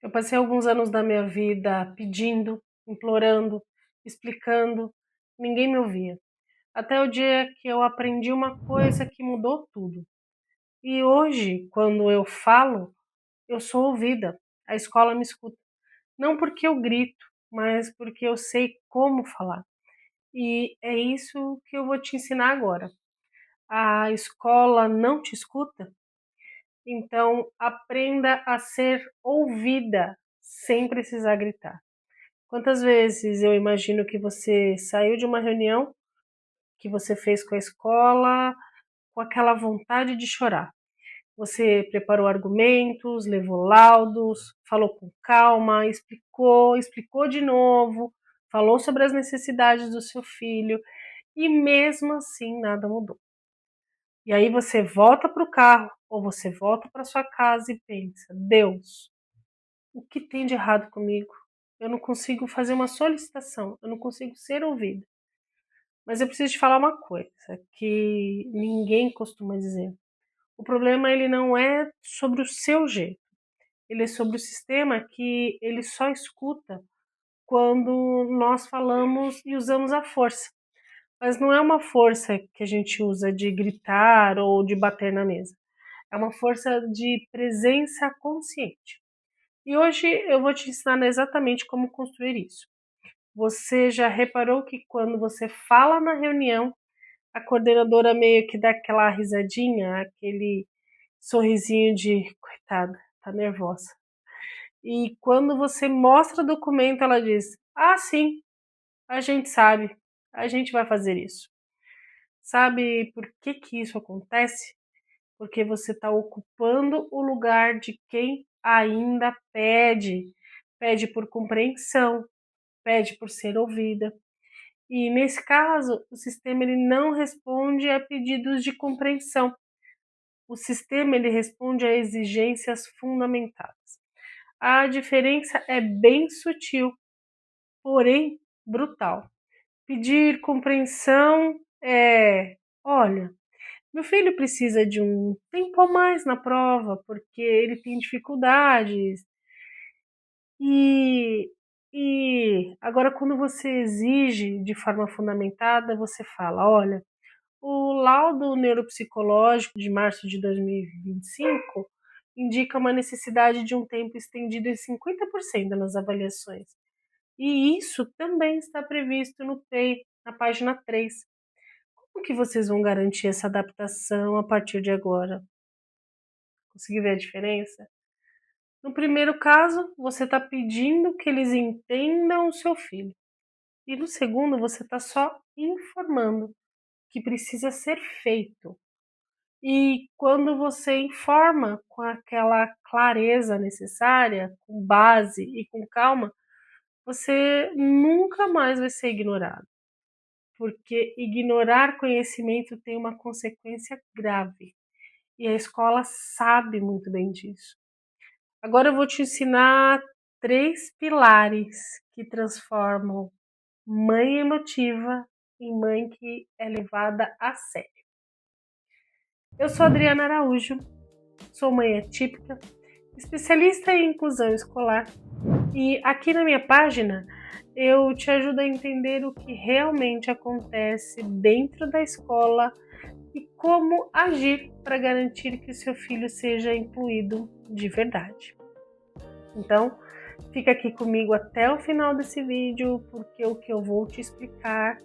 Eu passei alguns anos da minha vida pedindo, implorando, explicando, ninguém me ouvia. Até o dia que eu aprendi uma coisa que mudou tudo. E hoje, quando eu falo, eu sou ouvida. A escola me escuta. Não porque eu grito, mas porque eu sei como falar. E é isso que eu vou te ensinar agora. A escola não te escuta? Então aprenda a ser ouvida sem precisar gritar. Quantas vezes eu imagino que você saiu de uma reunião que você fez com a escola com aquela vontade de chorar. Você preparou argumentos, levou laudos, falou com calma, explicou de novo, falou sobre as necessidades do seu filho e mesmo assim nada mudou. E aí você volta para o carro ou você volta para sua casa e pensa: Deus, o que tem de errado comigo? Eu não consigo fazer uma solicitação, eu não consigo ser ouvida. Mas eu preciso te falar uma coisa que ninguém costuma dizer. O problema ele não é sobre o seu jeito, ele é sobre o sistema que ele só escuta quando nós falamos e usamos a força. Mas não é uma força que a gente usa de gritar ou de bater na mesa. É uma força de presença consciente. E hoje eu vou te ensinar exatamente como construir isso. Você já reparou que quando você fala na reunião, a coordenadora meio que dá aquela risadinha, aquele sorrisinho de coitada, tá nervosa. E quando você mostra o documento, ela diz: Ah, sim, a gente sabe, a gente vai fazer isso. Sabe por que isso acontece? Porque você está ocupando o lugar de quem ainda pede. Pede por compreensão, pede por ser ouvida. E nesse caso, o sistema ele não responde a pedidos de compreensão. O sistema ele responde a exigências fundamentadas. A diferença é bem sutil, porém brutal. Pedir compreensão é, olha, meu filho precisa de um tempo a mais na prova porque ele tem dificuldades. E, e agora, quando você exige de forma fundamentada, você fala: olha, o laudo neuropsicológico de março de 2025 indica uma necessidade de um tempo estendido em 50% nas avaliações. E isso também está previsto no TEI, na página 3. Como que vocês vão garantir essa adaptação a partir de agora? Conseguiu ver a diferença? No primeiro caso, você está pedindo que eles entendam o seu filho. E no segundo, você está só informando que precisa ser feito. E quando você informa com aquela clareza necessária, com base e com calma, você nunca mais vai ser ignorado. Porque ignorar conhecimento tem uma consequência grave. E a escola sabe muito bem disso. Agora eu vou te ensinar 3 pilares que transformam mãe emotiva em mãe que é levada a sério. Eu sou Adriana Araújo, sou mãe atípica, especialista em inclusão escolar e aqui na minha página eu te ajudo a entender o que realmente acontece dentro da escola e como agir para garantir que o seu filho seja incluído de verdade. Então, fica aqui comigo até o final desse vídeo, porque o que eu vou te explicar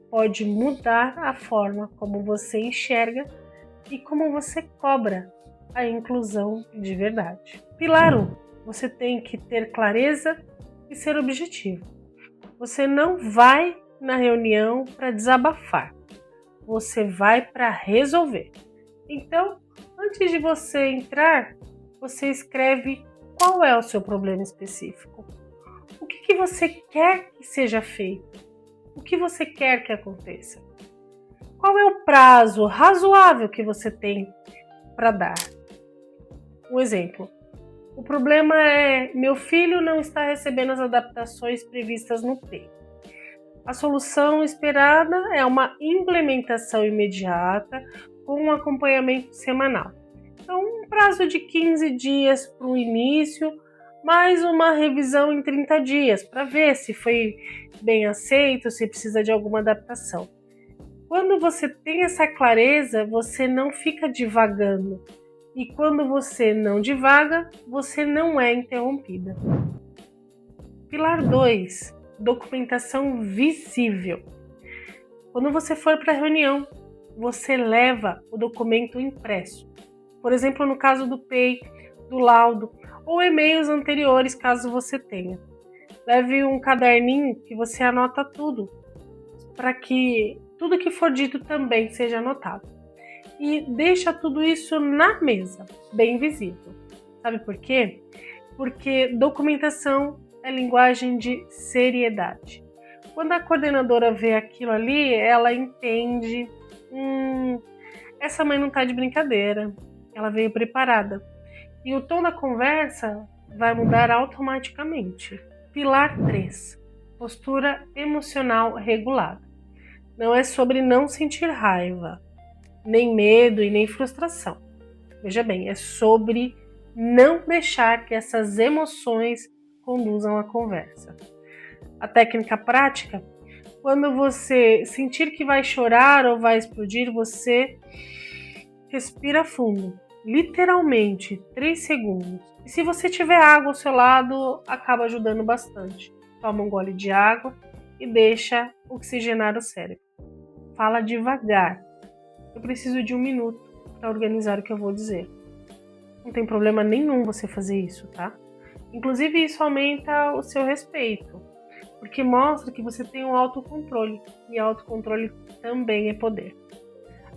pode mudar a forma como você enxerga e como você cobra a inclusão de verdade. Pilar 1. Você tem que ter clareza e ser objetivo. Você não vai na reunião para desabafar. Você vai para resolver. Então, antes de você entrar, você escreve qual é o seu problema específico. O que você quer que seja feito? O que você quer que aconteça? Qual é o prazo razoável que você tem para dar? Um exemplo. O problema é: meu filho não está recebendo as adaptações previstas no T. A solução esperada é uma implementação imediata com um acompanhamento semanal. Então, um prazo de 15 dias para o início, mais uma revisão em 30 dias para ver se foi bem aceito, se precisa de alguma adaptação. Quando você tem essa clareza, você não fica divagando. E quando você não divaga, você não é interrompida. Pilar 2, documentação visível. Quando você for para a reunião, você leva o documento impresso. Por exemplo, no caso do PEI, do laudo ou e-mails anteriores, caso você tenha. Leve um caderninho que você anota tudo, para que tudo que for dito também seja anotado. E deixa tudo isso na mesa, bem visível. Sabe por quê? Porque documentação é linguagem de seriedade. Quando a coordenadora vê aquilo ali, ela entende, essa mãe não está de brincadeira, ela veio preparada. E o tom da conversa vai mudar automaticamente. Pilar 3, postura emocional regulada. Não é sobre não sentir raiva, nem medo e nem frustração. Veja bem, é sobre não deixar que essas emoções conduzam a conversa. A técnica prática, quando você sentir que vai chorar ou vai explodir, você respira fundo, literalmente 3 segundos. E se você tiver água ao seu lado, acaba ajudando bastante. Toma um gole de água e deixa oxigenar o cérebro. Fala devagar. Eu preciso de 1 minuto para organizar o que eu vou dizer. Não tem problema nenhum você fazer isso, tá? Inclusive, isso aumenta o seu respeito, porque mostra que você tem um autocontrole, e autocontrole também é poder.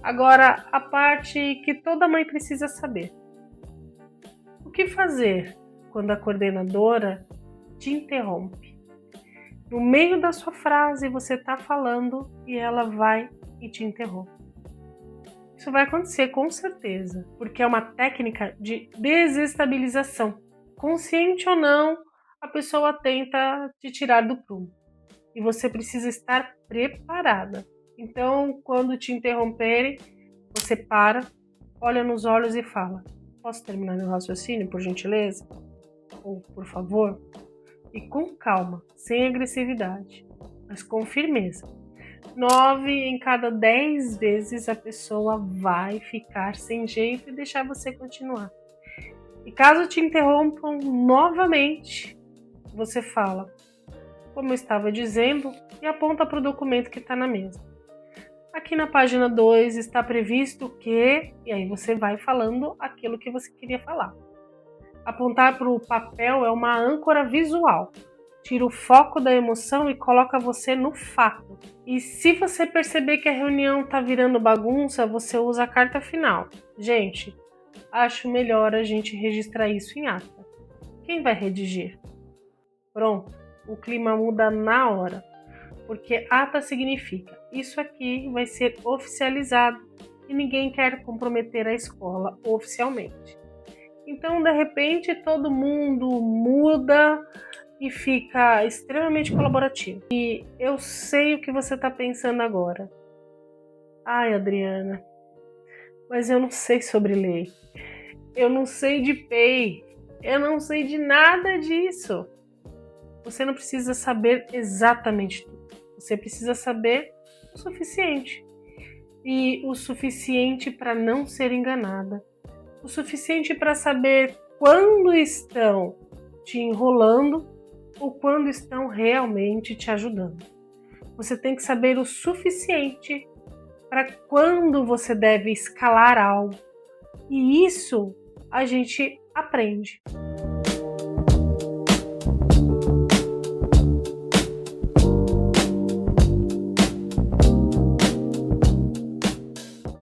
Agora, a parte que toda mãe precisa saber. O que fazer quando a coordenadora te interrompe? No meio da sua frase, você está falando e ela vai e te interrompe. Isso vai acontecer com certeza, porque é uma técnica de desestabilização. Consciente ou não, a pessoa tenta te tirar do prumo. E você precisa estar preparada. Então, quando te interromperem, você para, olha nos olhos e fala: posso terminar meu raciocínio, por gentileza? Ou, por favor? E com calma, sem agressividade, mas com firmeza. 9 em cada 10 vezes a pessoa vai ficar sem jeito e deixar você continuar. E caso te interrompam novamente, você fala: como eu estava dizendo, e aponta para o documento que está na mesa. Aqui na página 2 está previsto que... E aí você vai falando aquilo que você queria falar. Apontar para o papel é uma âncora visual. Tira o foco da emoção e coloca você no fato. E se você perceber que a reunião está virando bagunça, você usa a carta final. Gente, acho melhor a gente registrar isso em ata. Quem vai redigir? Pronto, o clima muda na hora. Porque ata significa isso aqui vai ser oficializado e ninguém quer comprometer a escola oficialmente. Então, de repente, todo mundo muda e fica extremamente colaborativo. E eu sei o que você está pensando agora. Ai, Adriana, mas eu não sei sobre lei. Eu não sei de PEI. Eu não sei de nada disso. Você não precisa saber exatamente tudo. Você precisa saber o suficiente. E o suficiente para não ser enganada. O suficiente para saber quando estão te enrolando ou quando estão realmente te ajudando. Você tem que saber o suficiente para quando você deve escalar algo. E isso a gente aprende.